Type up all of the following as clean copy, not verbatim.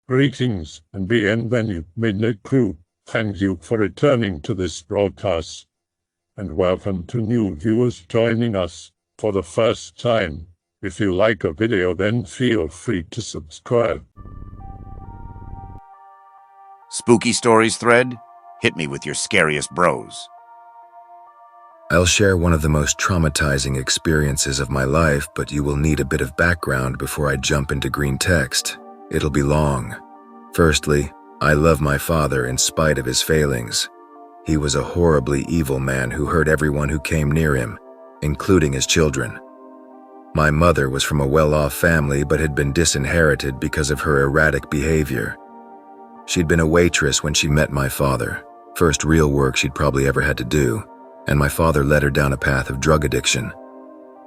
Greetings and bienvenue, Midnight Crew. Thank you for returning to this broadcast. And welcome to new viewers joining us for the first time. If you like a video, then feel free to subscribe. Spooky Stories thread? Hit me with your scariest bros. I'll share one of the most traumatizing experiences of my life, but you will need a bit of background before I jump into Greentext. It'll be long. Firstly, I love my father in spite of his failings. He was a horribly evil man who hurt everyone who came near him, including his children. My mother was from a well-off family but had been disinherited because of her erratic behavior. She'd been a waitress when she met my father, first real work she'd probably ever had to do, and my father led her down a path of drug addiction.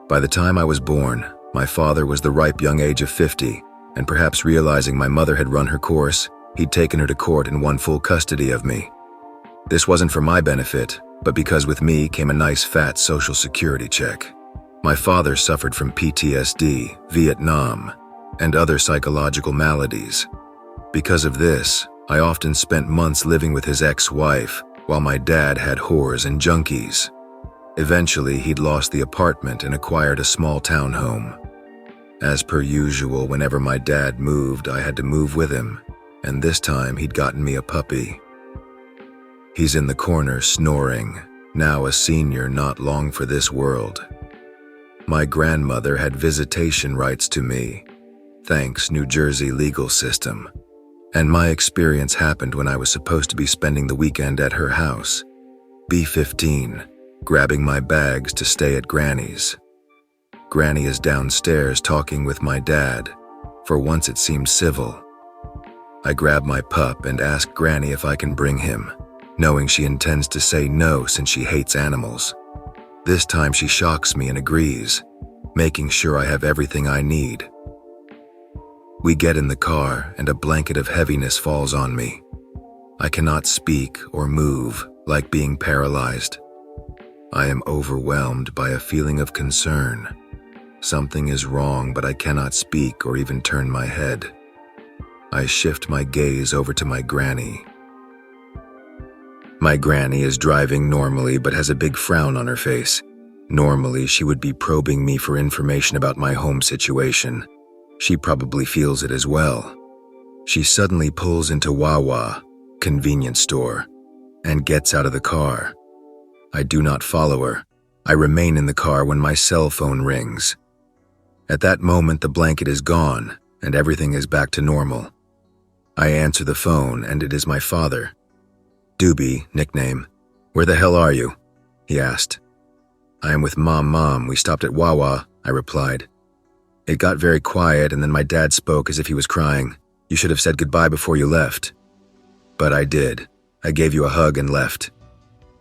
By the time I was born, my father was the ripe young age of 50, and perhaps realizing my mother had run her course, he'd taken her to court and won full custody of me. This wasn't for my benefit, but because with me came a nice fat social security check. My father suffered from PTSD, Vietnam, and other psychological maladies. Because of this, I often spent months living with his ex-wife, while my dad had whores and junkies. Eventually, he'd lost the apartment and acquired a small townhome. As per usual, whenever my dad moved, I had to move with him, and this time he'd gotten me a puppy. He's in the corner snoring, now a senior not long for this world. My grandmother had visitation rights to me, thanks New Jersey legal system, and my experience happened when I was supposed to be spending the weekend at her house, B15, grabbing my bags to stay at Granny's. Granny is downstairs talking with my dad. For once it seemed civil. I grab my pup and ask Granny if I can bring him, knowing she intends to say no since she hates animals. This time she shocks me and agrees, making sure I have everything I need. We get in the car and a blanket of heaviness falls on me. I cannot speak or move, like being paralyzed. I am overwhelmed by a feeling of concern. Something is wrong, but I cannot speak or even turn my head. I shift my gaze over to my granny. My granny is driving normally but has a big frown on her face. Normally, she would be probing me for information about my home situation. She probably feels it as well. She suddenly pulls into Wawa, convenience store, and gets out of the car. I do not follow her. I remain in the car when my cell phone rings. At that moment, the blanket is gone, and everything is back to normal. I answer the phone, and it is my father. Doobie, nickname. "Where the hell are you?" he asked. "I am with Mom. We stopped at Wawa," I replied. It got very quiet, and then my dad spoke as if he was crying. "You should have said goodbye before you left." But I did. I gave you a hug and left.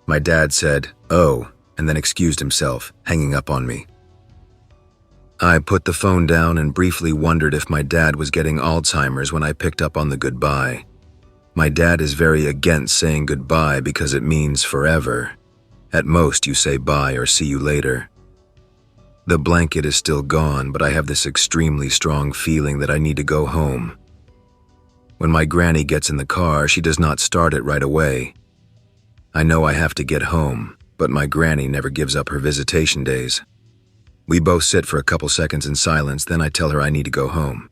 My dad said, "Oh," and then excused himself, hanging up on me. I put the phone down and briefly wondered if my dad was getting Alzheimer's when I picked up on the goodbye. My dad is very against saying goodbye because it means forever. At most, you say bye or see you later. The blanket is still gone, but I have this extremely strong feeling that I need to go home. When my granny gets in the car, she does not start it right away. I know I have to get home, but my granny never gives up her visitation days. We both sit for a couple seconds in silence, then I tell her I need to go home.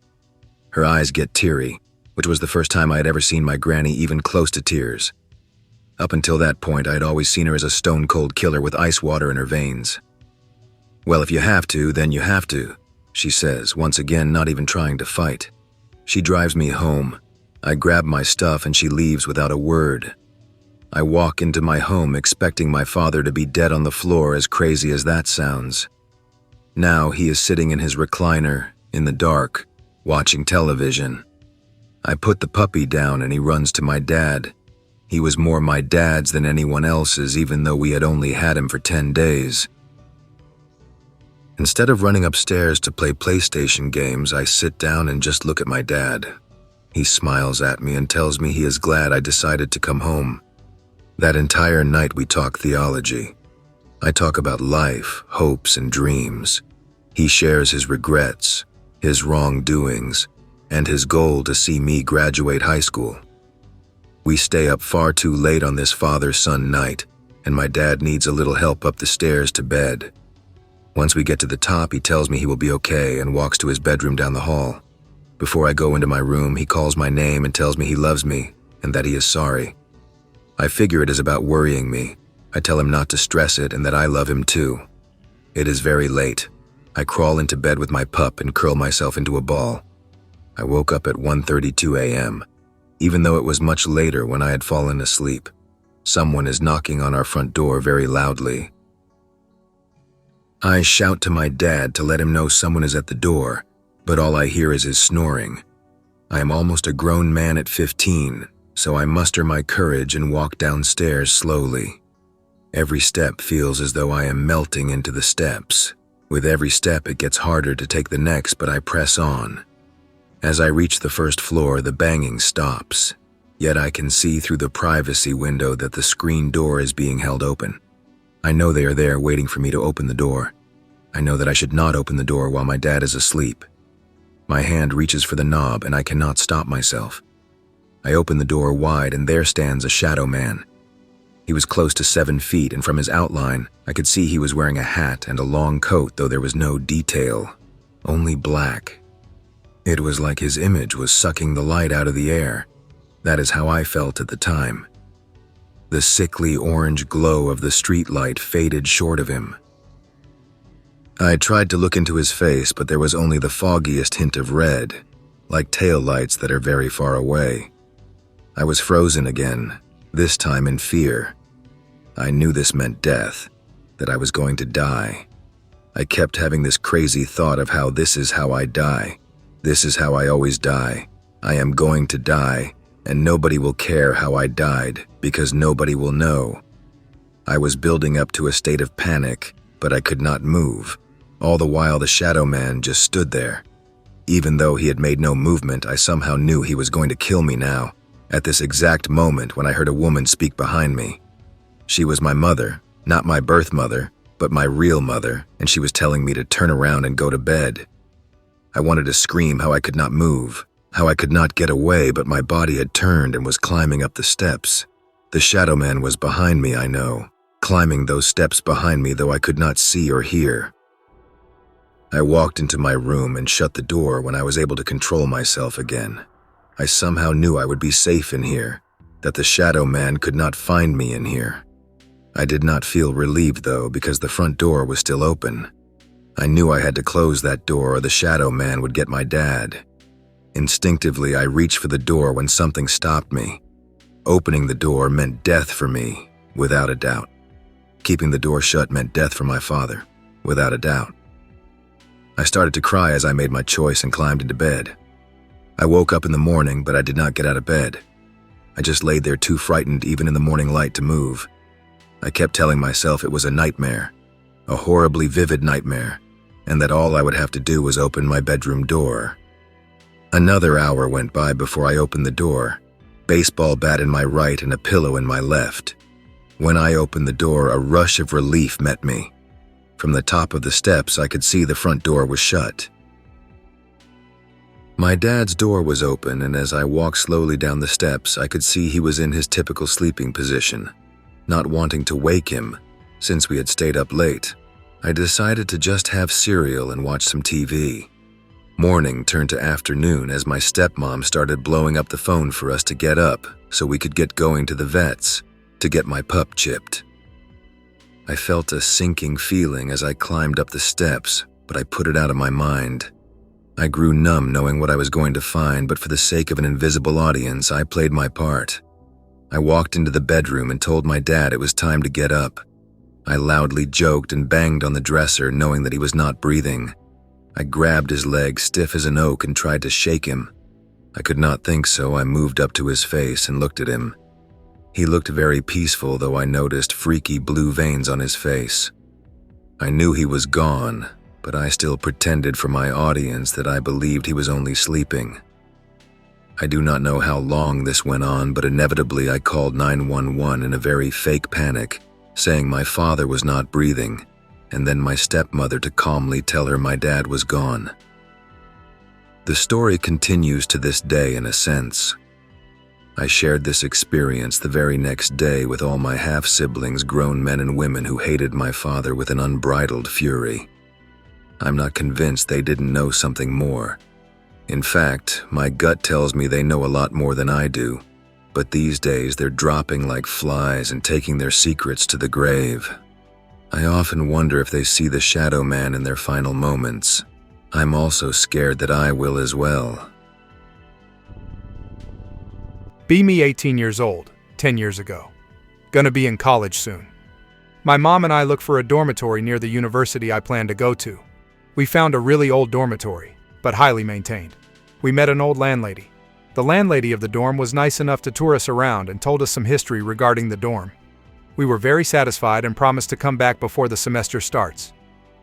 Her eyes get teary, which was the first time I had ever seen my granny even close to tears. Up until that point, I had always seen her as a stone-cold killer with ice water in her veins. "Well, if you have to, then you have to," she says, once again not even trying to fight. She drives me home. I grab my stuff and she leaves without a word. I walk into my home expecting my father to be dead on the floor, as crazy as that sounds. Now he is sitting in his recliner, in the dark, watching television. I put the puppy down and he runs to my dad. He was more my dad's than anyone else's, even though we had only had him for 10 days. Instead of running upstairs to play PlayStation games, I sit down and just look at my dad. He smiles at me and tells me he is glad I decided to come home. That entire night we talk theology. I talk about life, hopes, and dreams. He shares his regrets, his wrongdoings, and his goal to see me graduate high school. We stay up far too late on this father-son night, and my dad needs a little help up the stairs to bed. Once we get to the top, he tells me he will be okay and walks to his bedroom down the hall. Before I go into my room, he calls my name and tells me he loves me and that he is sorry. I figure it is about worrying me. I tell him not to stress it and that I love him too. It is very late. I crawl into bed with my pup and curl myself into a ball. I woke up at 1:32 a.m., even though it was much later when I had fallen asleep. Someone is knocking on our front door very loudly. I shout to my dad to let him know someone is at the door, but all I hear is his snoring. I am almost a grown man at 15, so I muster my courage and walk downstairs slowly. Every step feels as though I am melting into the steps. With every step, it gets harder to take the next, but I press on. As I reach the first floor, the banging stops, yet I can see through the privacy window that the screen door is being held open. I know they are there waiting for me to open the door. I know that I should not open the door while my dad is asleep. My hand reaches for the knob and I cannot stop myself. I open the door wide and there stands a shadow man. He was close to 7 feet, and from his outline, I could see he was wearing a hat and a long coat, though there was no detail, only black. It was like his image was sucking the light out of the air. That is how I felt at the time. The sickly orange glow of the streetlight faded short of him. I tried to look into his face, but there was only the foggiest hint of red, like tail lights that are very far away. I was frozen again, this time in fear. I knew this meant death, that I was going to die. I kept having this crazy thought of how this is how I die. This is how I always die. I am going to die, and nobody will care how I died because nobody will know. I was building up to a state of panic, but I could not move. All the while the shadow man just stood there. Even though he had made no movement, I somehow knew he was going to kill me now, at this exact moment when I heard a woman speak behind me. She was my mother, not my birth mother, but my real mother, and she was telling me to turn around and go to bed. I wanted to scream how I could not move, how I could not get away, but my body had turned and was climbing up the steps. The shadow man was behind me, I know, climbing those steps behind me, though I could not see or hear. I walked into my room and shut the door when I was able to control myself again. I somehow knew I would be safe in here, that the shadow man could not find me in here. I did not feel relieved, though, because the front door was still open. I knew I had to close that door or the shadow man would get my dad. Instinctively, I reached for the door when something stopped me. Opening the door meant death for me, without a doubt. Keeping the door shut meant death for my father, without a doubt. I started to cry as I made my choice and climbed into bed. I woke up in the morning, but I did not get out of bed. I just laid there too frightened even in the morning light to move. I kept telling myself it was a nightmare, a horribly vivid nightmare, and that all I would have to do was open my bedroom door. Another hour went by before I opened the door, baseball bat in my right and a pillow in my left. When I opened the door, a rush of relief met me. From the top of the steps, I could see the front door was shut. My dad's door was open, and as I walked slowly down the steps, I could see he was in his typical sleeping position. Not wanting to wake him, since we had stayed up late, I decided to just have cereal and watch some TV. Morning turned to afternoon as my stepmom started blowing up the phone for us to get up so we could get going to the vets to get my pup chipped. I felt a sinking feeling as I climbed up the steps, but I put it out of my mind. I grew numb knowing what I was going to find, but for the sake of an invisible audience, I played my part. I walked into the bedroom and told my dad it was time to get up. I loudly joked and banged on the dresser, knowing that he was not breathing. I grabbed his leg stiff as an oak and tried to shake him. I could not think, so I moved up to his face and looked at him. He looked very peaceful, though I noticed freaky blue veins on his face. I knew he was gone, but I still pretended for my audience that I believed he was only sleeping. I do not know how long this went on, but inevitably I called 911 in a very fake panic, saying my father was not breathing, and then my stepmother to calmly tell her my dad was gone. The story continues to this day in a sense. I shared this experience the very next day with all my half-siblings, grown men and women who hated my father with an unbridled fury. I'm not convinced they didn't know something more. In fact, my gut tells me they know a lot more than I do, but these days they're dropping like flies and taking their secrets to the grave. I often wonder if they see the Shadow Man in their final moments. I'm also scared that I will as well. Be me 18 years old, 10 years ago. Gonna be in college soon. My mom and I look for a dormitory near the university I plan to go to. We found a really old dormitory, but highly maintained. We met an old landlady. The landlady of the dorm was nice enough to tour us around and told us some history regarding the dorm. We were very satisfied and promised to come back before the semester starts.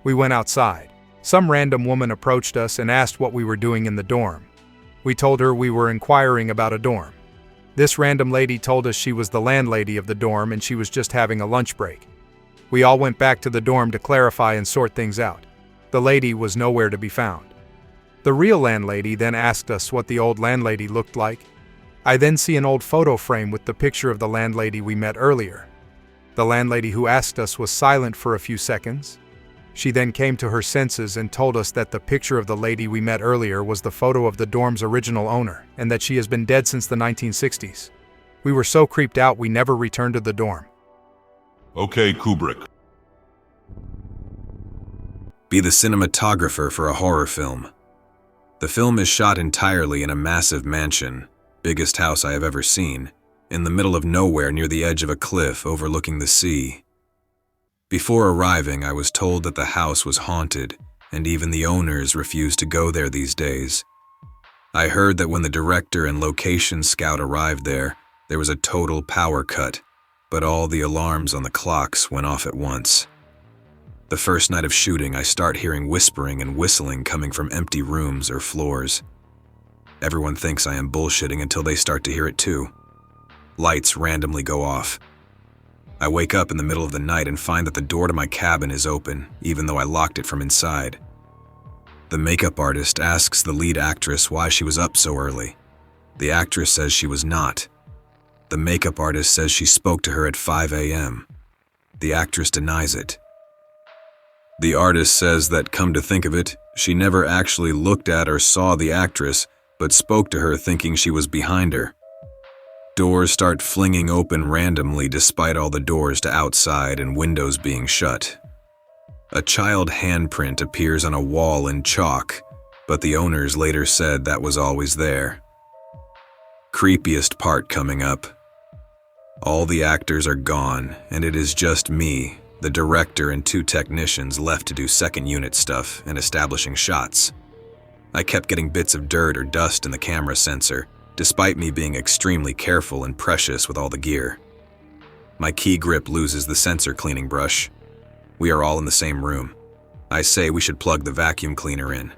We went outside. Some random woman approached us and asked what we were doing in the dorm. We told her we were inquiring about a dorm. This random lady told us she was the landlady of the dorm and she was just having a lunch break. We all went back to the dorm to clarify and sort things out. The lady was nowhere to be found. The real landlady then asked us what the old landlady looked like. I then see an old photo frame with the picture of the landlady we met earlier. The landlady who asked us was silent for a few seconds. She then came to her senses and told us that the picture of the lady we met earlier was the photo of the dorm's original owner, and that she has been dead since the 1960s. We were so creeped out we never returned to the dorm. Okay, Kubrick. Be the cinematographer for a horror film. The film is shot entirely in a massive mansion, biggest house I have ever seen, in the middle of nowhere near the edge of a cliff overlooking the sea. Before arriving, I was told that the house was haunted, and even the owners refuse to go there these days. I heard that when the director and location scout arrived there was a total power cut, but all the alarms on the clocks went off at once. The first night of shooting, I start hearing whispering and whistling coming from empty rooms or floors. Everyone thinks I am bullshitting until they start to hear it too. Lights randomly go off. I wake up in the middle of the night and find that the door to my cabin is open, even though I locked it from inside. The makeup artist asks the lead actress why she was up so early. The actress says she was not. The makeup artist says she spoke to her at 5 a.m. The actress denies it. The artist says that, come to think of it, she never actually looked at or saw the actress, but spoke to her thinking she was behind her. Doors start flinging open randomly despite all the doors to outside and windows being shut. A child handprint appears on a wall in chalk, but the owners later said that was always there. Creepiest part coming up. All the actors are gone, and it is just me, the director, and 2 technicians left to do second unit stuff and establishing shots. I kept getting bits of dirt or dust in the camera sensor, despite me being extremely careful and precious with all the gear. My key grip loses the sensor cleaning brush. We are all in the same room. I say we should plug the vacuum cleaner in.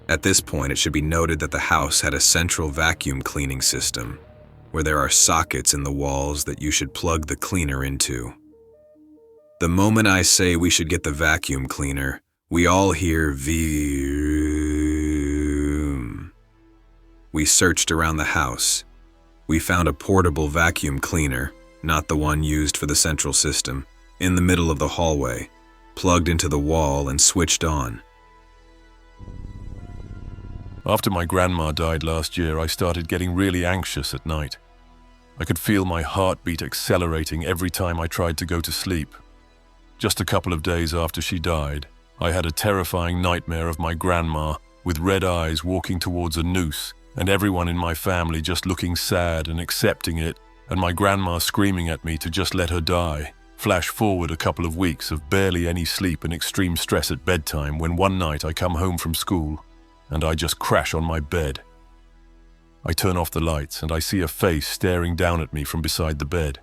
At this point, it should be noted that the house had a central vacuum cleaning system, where there are sockets in the walls that you should plug the cleaner into. The moment I say we should get the vacuum cleaner, we all hear vroom. We searched around the house. We found a portable vacuum cleaner, not the one used for the central system, in the middle of the hallway, plugged into the wall and switched on. After my grandma died last year, I started getting really anxious at night. I could feel my heartbeat accelerating every time I tried to go to sleep. Just a couple of days after she died, I had a terrifying nightmare of my grandma with red eyes walking towards a noose, and everyone in my family just looking sad and accepting it, and my grandma screaming at me to just let her die. Flash forward a couple of weeks of barely any sleep and extreme stress at bedtime when one night I come home from school and I just crash on my bed. I turn off the lights and I see a face staring down at me from beside the bed.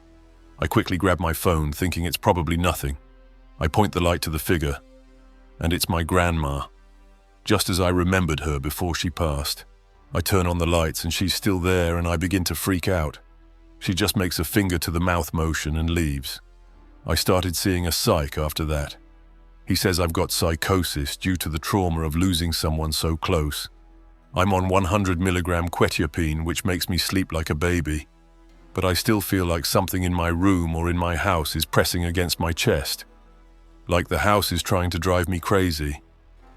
I quickly grab my phone thinking it's probably nothing. I point the light to the figure, and it's my grandma, just as I remembered her before she passed. I turn on the lights and she's still there and I begin to freak out. She just makes a finger to the mouth motion and leaves. I started seeing a psych after that. He says I've got psychosis due to the trauma of losing someone so close. I'm on 100 milligram quetiapine, which makes me sleep like a baby. But I still feel like something in my room or in my house is pressing against my chest. Like the house is trying to drive me crazy.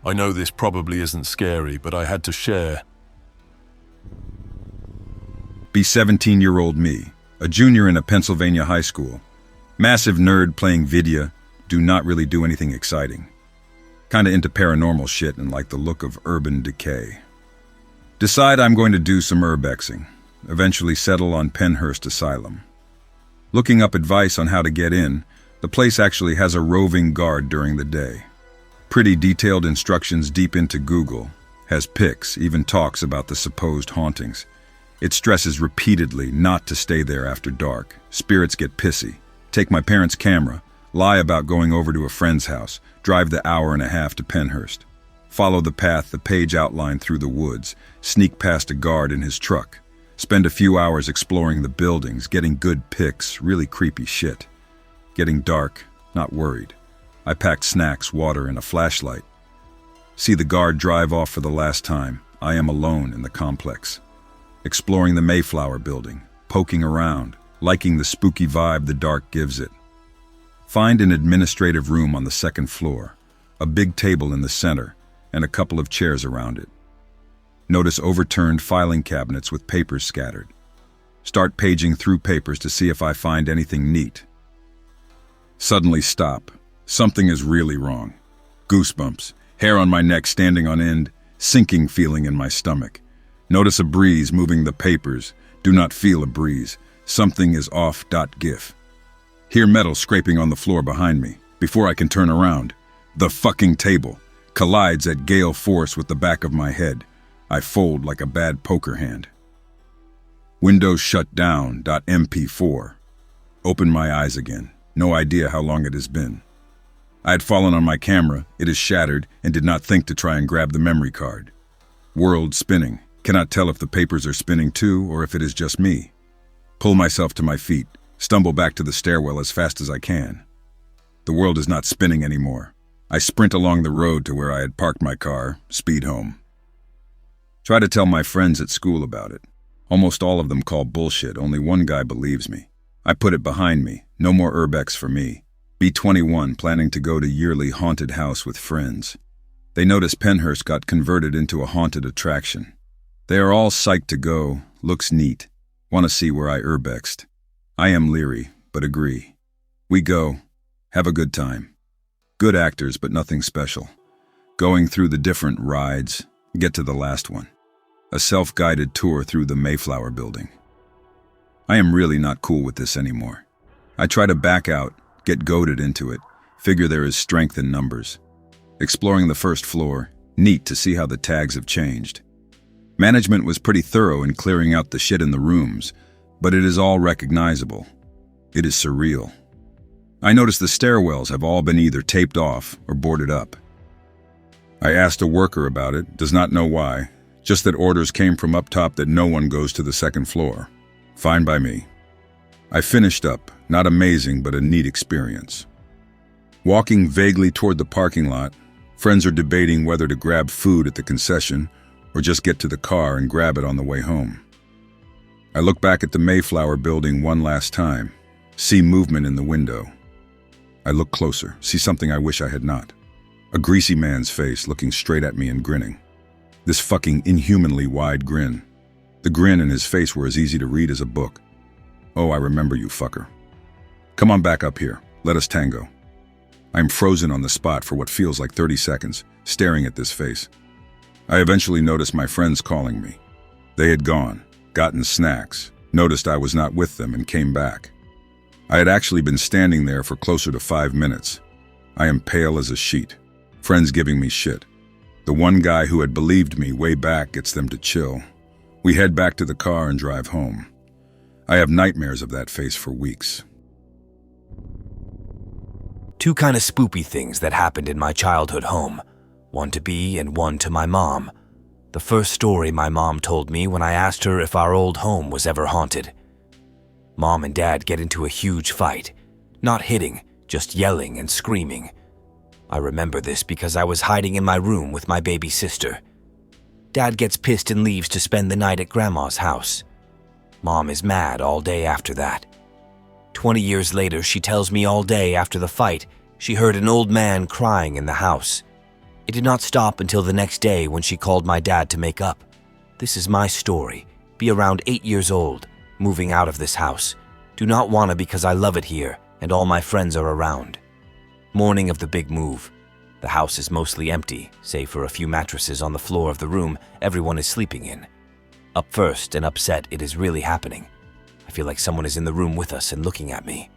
I know this probably isn't scary, but I had to share. Be 17-year-old me, a junior in a Pennsylvania high school. Massive nerd playing video, do not really do anything exciting. Kinda into paranormal shit and like the look of urban decay. Decide I'm going to do some urbexing, eventually settle on Penhurst Asylum. Looking up advice on how to get in, the place actually has a roving guard during the day. Pretty detailed instructions deep into Google, has pics, even talks about the supposed hauntings. It stresses repeatedly not to stay there after dark. Spirits get pissy. Take my parents' camera, lie about going over to a friend's house, drive the hour and a half to Penhurst. Follow the path the page outlined through the woods, sneak past a guard in his truck. Spend a few hours exploring the buildings, getting good pics, really creepy shit. Getting dark, not worried. I packed snacks, water, and a flashlight. See the guard drive off for the last time. I am alone in the complex. Exploring the Mayflower building, poking around, liking the spooky vibe the dark gives it. Find an administrative room on the second floor, a big table in the center, and a couple of chairs around it. Notice overturned filing cabinets with papers scattered. Start paging through papers to see if I find anything neat. Suddenly stop. Something is really wrong. Goosebumps, hair on my neck standing on end, sinking feeling in my stomach. Notice a breeze moving the papers. Do not feel a breeze. Something is off. GIF. Hear metal scraping on the floor behind me. Before I can turn around, the fucking table collides at gale force with the back of my head. I fold like a bad poker hand. Windows shut down. MP4. Open my eyes again. No idea how long it has been. I had fallen on my camera. It is shattered and did not think to try and grab the memory card. World spinning. Cannot tell if the papers are spinning too or if it is just me. Pull myself to my feet. Stumble back to the stairwell as fast as I can. The world is not spinning anymore. I sprint along the road to where I had parked my car, speed home. Try to tell my friends at school about it. Almost all of them call bullshit, only one guy believes me. I put it behind me, no more urbex for me. Be 21, planning to go to yearly haunted house with friends. They notice Penhurst got converted into a haunted attraction. They are all psyched to go, looks neat, want to see where I urbexed. I am leery, but agree. We go, have a good time. Good actors, but nothing special. Going through the different rides, get to the last one. A self-guided tour through the Mayflower building. I am really not cool with this anymore. I try to back out, get goaded into it, figure there is strength in numbers. Exploring the first floor, neat to see how the tags have changed. Management was pretty thorough in clearing out the shit in the rooms, but it is all recognizable. It is surreal. I noticed the stairwells have all been either taped off or boarded up. I asked a worker about it, does not know why, just that orders came from up top that no one goes to the second floor. Fine by me. I finished up, not amazing but a neat experience. Walking vaguely toward the parking lot, friends are debating whether to grab food at the concession or just get to the car and grab it on the way home. I look back at the Mayflower building one last time, see movement in the window. I look closer, see something I wish I had not. A greasy man's face looking straight at me and grinning. This fucking inhumanly wide grin. The grin and his face were as easy to read as a book. Oh, I remember you, fucker. Come on back up here, let us tango. I am frozen on the spot for what feels like 30 seconds, staring at this face. I eventually noticed my friends calling me. They had gone, gotten snacks, noticed I was not with them and came back. I had actually been standing there for closer to 5 minutes. I am pale as a sheet. Friends giving me shit. The one guy who had believed me way back gets them to chill. We head back to the car and drive home. I have nightmares of that face for weeks. Two kind of spoopy things that happened in my childhood home. One to be and one to my mom. The first story my mom told me when I asked her if our old home was ever haunted. Mom and Dad get into a huge fight. Not hitting, just yelling and screaming. I remember this because I was hiding in my room with my baby sister. Dad gets pissed and leaves to spend the night at Grandma's house. Mom is mad all day after that. 20 years later, she tells me all day after the fight, she heard an old man crying in the house. It did not stop until the next day when she called my dad to make up. This is my story. Be around 8 years old, moving out of this house. Do not wanna because I love it here and all my friends are around. Morning of the big move. The house is mostly empty, save for a few mattresses on the floor of the room everyone is sleeping in. Up first and upset, it is really happening. I feel like someone is in the room with us and looking at me.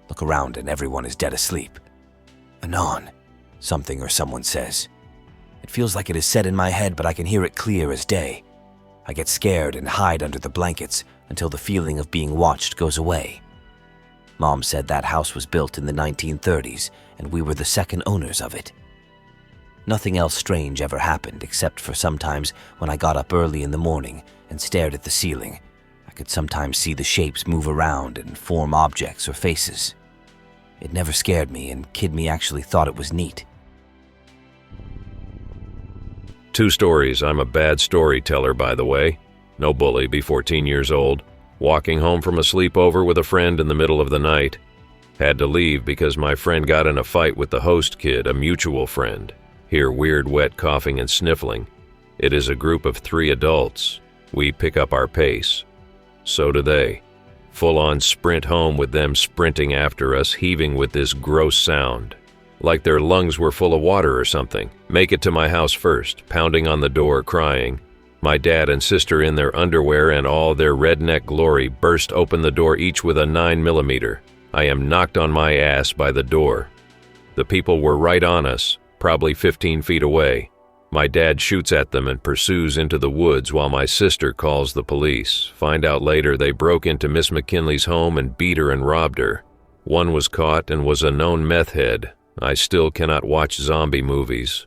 Look around and everyone is dead asleep. Anon, something or someone says. It feels like it is said in my head, but I can hear it clear as day. I get scared and hide under the blankets until the feeling of being watched goes away. Mom said that house was built in the 1930s and we were the second owners of it. Nothing else strange ever happened except for sometimes when I got up early in the morning and stared at the ceiling. I could sometimes see the shapes move around and form objects or faces. It never scared me, and Kid Me actually thought it was neat. 2 stories. I'm a bad storyteller, by the way. No bully, be 14 years old. Walking home from a sleepover with a friend in the middle of the night. Had to leave because my friend got in a fight with the host kid, a mutual friend. Hear weird wet coughing and sniffling. It is a group of 3 adults. We pick up our pace. So do they. Full-on sprint home with them sprinting after us, heaving with this gross sound. Like their lungs were full of water or something. Make it to my house first, pounding on the door, crying. My dad and sister in their underwear and all their redneck glory burst open the door each with a 9mm. I am knocked on my ass by the door. The people were right on us, probably 15 feet away. My dad shoots at them and pursues into the woods while my sister calls the police. Find out later they broke into Miss McKinley's home and beat her and robbed her. One was caught and was a known meth head. I still cannot watch zombie movies.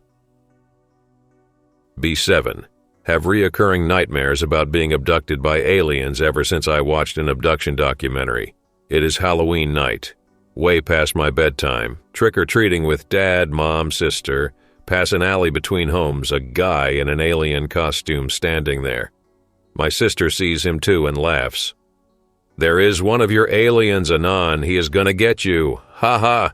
B7. Have reoccurring nightmares about being abducted by aliens ever since I watched an abduction documentary. It is Halloween night. Way past my bedtime. Trick-or-treating with dad, mom, sister. Pass an alley between homes, a guy in an alien costume standing there. My sister sees him too and laughs. "There is one of your aliens, Anon. He is gonna get you. Ha ha."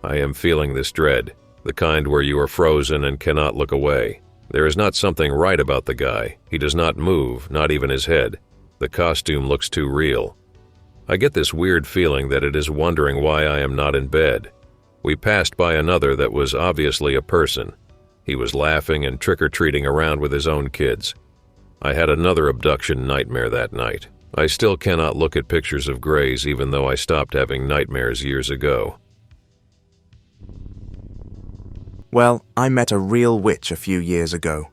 I am feeling this dread, the kind where you are frozen and cannot look away. There is not something right about the guy. He does not move, not even his head. The costume looks too real. I get this weird feeling that it is wondering why I am not in bed. We passed by another that was obviously a person. He was laughing and trick-or-treating around with his own kids. I had another abduction nightmare that night. I still cannot look at pictures of grays even though I stopped having nightmares years ago. Well, I met a real witch a few years ago.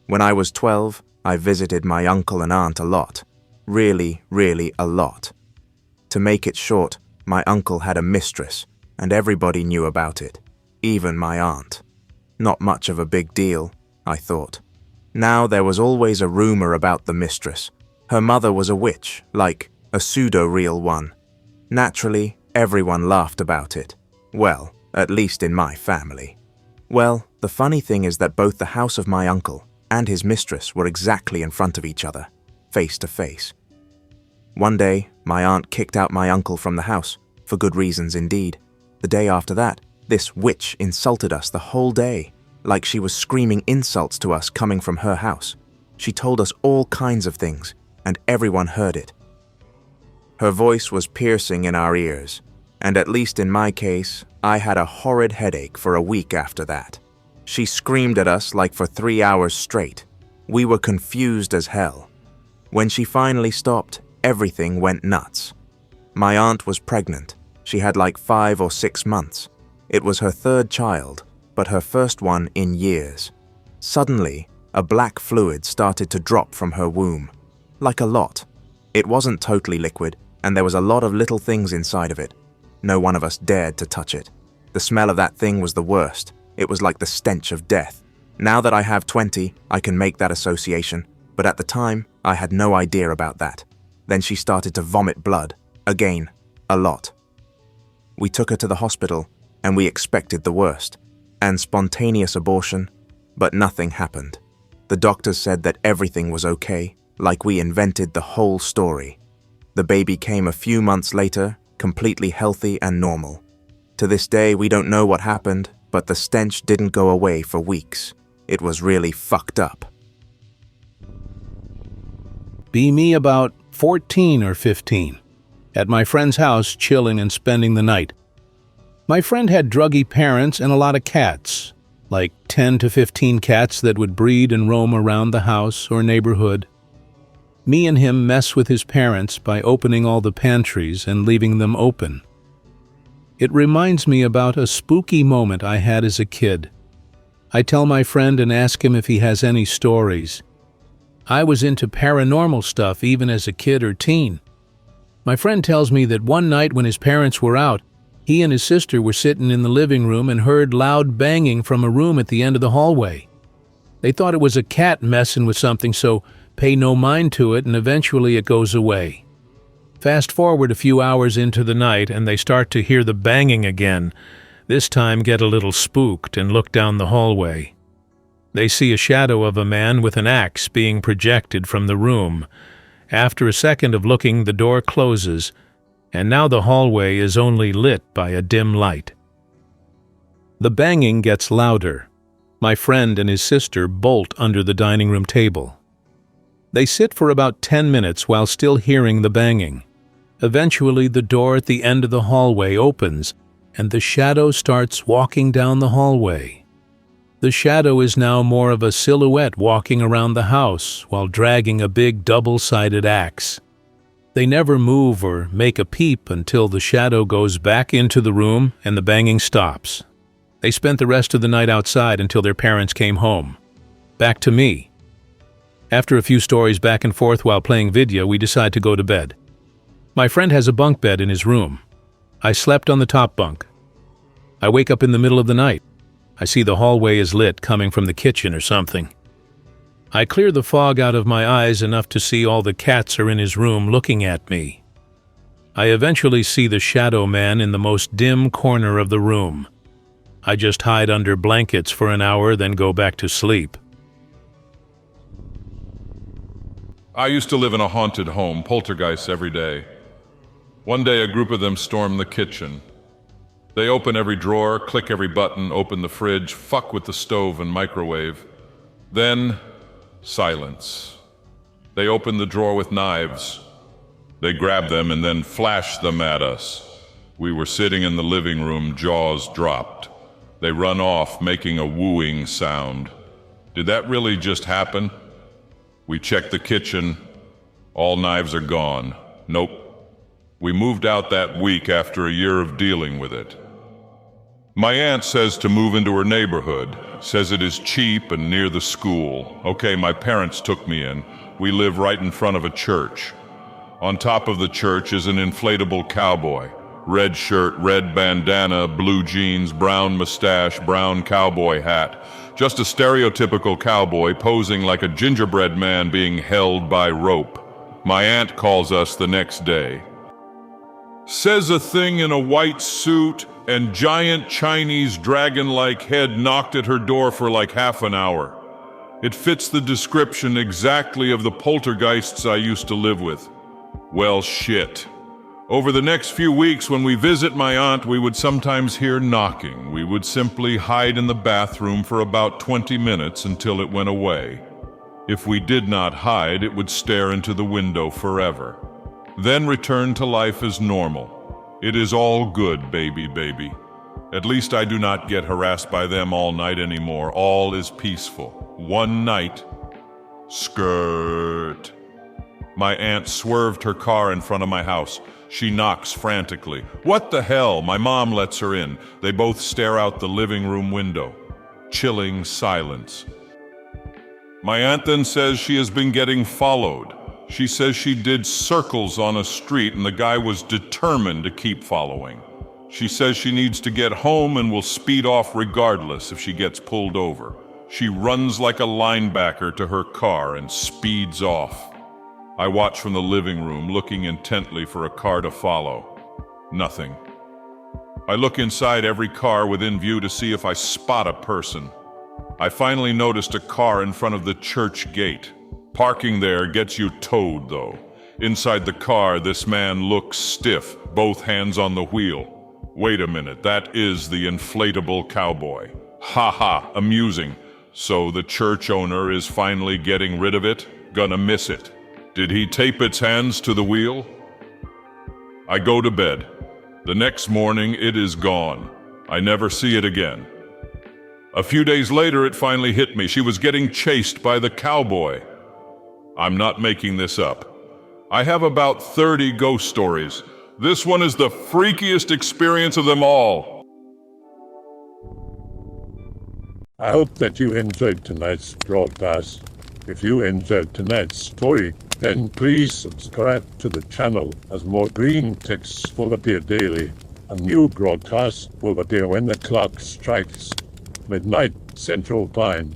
When I was 12, I visited my uncle and aunt a lot. Really, really a lot. To make it short, my uncle had a mistress, and everybody knew about it, even my aunt. Not much of a big deal, I thought. Now there was always a rumor about the mistress. Her mother was a witch, like a pseudo-real one. Naturally, everyone laughed about it. Well, at least in my family. Well, the funny thing is that both the house of my uncle and his mistress were exactly in front of each other, face to face. One day, my aunt kicked out my uncle from the house, for good reasons indeed. The day after that, this witch insulted us the whole day, like she was screaming insults to us coming from her house. She told us all kinds of things, and everyone heard it. Her voice was piercing in our ears, and at least in my case, I had a horrid headache for a week after that. She screamed at us like for 3 hours straight. We were confused as hell. When she finally stopped, everything went nuts. My aunt was pregnant. She had like 5 or 6 months. It was her 3rd child, but her first one in years. Suddenly, a black fluid started to drop from her womb. Like a lot. It wasn't totally liquid, and there was a lot of little things inside of it. No one of us dared to touch it. The smell of that thing was the worst. It was like the stench of death. Now that I have 20, I can make that association, but at the time, I had no idea about that. Then she started to vomit blood. Again, a lot. We took her to the hospital, and we expected the worst. And spontaneous abortion, but nothing happened. The doctor said that everything was okay, like we invented the whole story. The baby came a few months later, completely healthy and normal. To this day, we don't know what happened, but the stench didn't go away for weeks. It was really fucked up. Be me about 14 or 15, at my friend's house chilling and spending the night. My friend had druggy parents and a lot of cats, like 10 to 15 cats that would breed and roam around the house or neighborhood. Me and him mess with his parents by opening all the pantries and leaving them open. It reminds me about a spooky moment I had as a kid. I tell my friend and ask him if he has any stories. I was into paranormal stuff even as a kid or teen. My friend tells me that one night when his parents were out, he and his sister were sitting in the living room and heard loud banging from a room at the end of the hallway. They thought it was a cat messing with something, so pay no mind to it, and eventually it goes away. Fast forward a few hours into the night and they start to hear the banging again, this time get a little spooked and look down the hallway. They see a shadow of a man with an axe being projected from the room. After a second of looking, the door closes, and now the hallway is only lit by a dim light. The banging gets louder. My friend and his sister bolt under the dining room table. They sit for about 10 minutes while still hearing the banging. Eventually, the door at the end of the hallway opens, and the shadow starts walking down the hallway. The shadow is now more of a silhouette walking around the house while dragging a big double-sided axe. They never move or make a peep until the shadow goes back into the room and the banging stops. They spent the rest of the night outside until their parents came home. Back to me. After a few stories back and forth while playing video, we decide to go to bed. My friend has a bunk bed in his room. I slept on the top bunk. I wake up in the middle of the night. I see the hallway is lit, coming from the kitchen or something. I clear the fog out of my eyes enough to see all the cats are in his room looking at me. I eventually see the shadow man in the most dim corner of the room. I just hide under blankets for an hour, then go back to sleep. I used to live in a haunted home, poltergeists every day. One day a group of them stormed the kitchen. They open every drawer, click every button, open the fridge, fuck with the stove and microwave. Then, silence. They open the drawer with knives. They grab them and then flash them at us. We were sitting in the living room, jaws dropped. They run off, making a wooing sound. Did that really just happen? We check the kitchen. All knives are gone. Nope. We moved out that week after a year of dealing with it. My aunt says to move into her neighborhood, says it is cheap and near the school. Okay, my parents took me in. We live right in front of a church. On top of the church is an inflatable cowboy. Red shirt, red bandana, blue jeans, brown mustache, brown cowboy hat. Just a stereotypical cowboy posing like a gingerbread man being held by rope. My aunt calls us the next day. Says a thing in a white suit and giant Chinese dragon-like head knocked at her door for like half an hour. It fits the description exactly of the poltergeists I used to live with. Well, shit. Over the next few weeks, when we visit my aunt, we would sometimes hear knocking. We would simply hide in the bathroom for about 20 minutes until it went away. If we did not hide, it would stare into the window forever. Then return to life as normal. It is all good, baby. At least I do not get harassed by them all night anymore. All is peaceful. One night, skirt. My aunt swerved her car in front of my house. She knocks frantically. What the hell? My mom lets her in. They both stare out the living room window. Chilling silence. My aunt then says she has been getting followed. She says she did circles on a street and the guy was determined to keep following. She says she needs to get home and will speed off regardless if she gets pulled over. She runs like a linebacker to her car and speeds off. I watch from the living room, looking intently for a car to follow. Nothing. I look inside every car within view to see if I spot a person. I finally noticed a car in front of the church gate. Parking there gets you towed, though. Inside the car, this man looks stiff, both hands on the wheel. Wait a minute, that is the inflatable cowboy. Ha ha, amusing. So the church owner is finally getting rid of it? Gonna miss it. Did he tape its hands to the wheel? I go to bed. The next morning, it is gone. I never see it again. A few days later, it finally hit me. She was getting chased by the cowboy. I'm not making this up. I have about 30 ghost stories. This one is the freakiest experience of them all. I hope that you enjoyed tonight's broadcast. If you enjoyed tonight's story, then please subscribe to the channel as more Greentext will appear daily. A new broadcast will appear when the clock strikes midnight Central Time.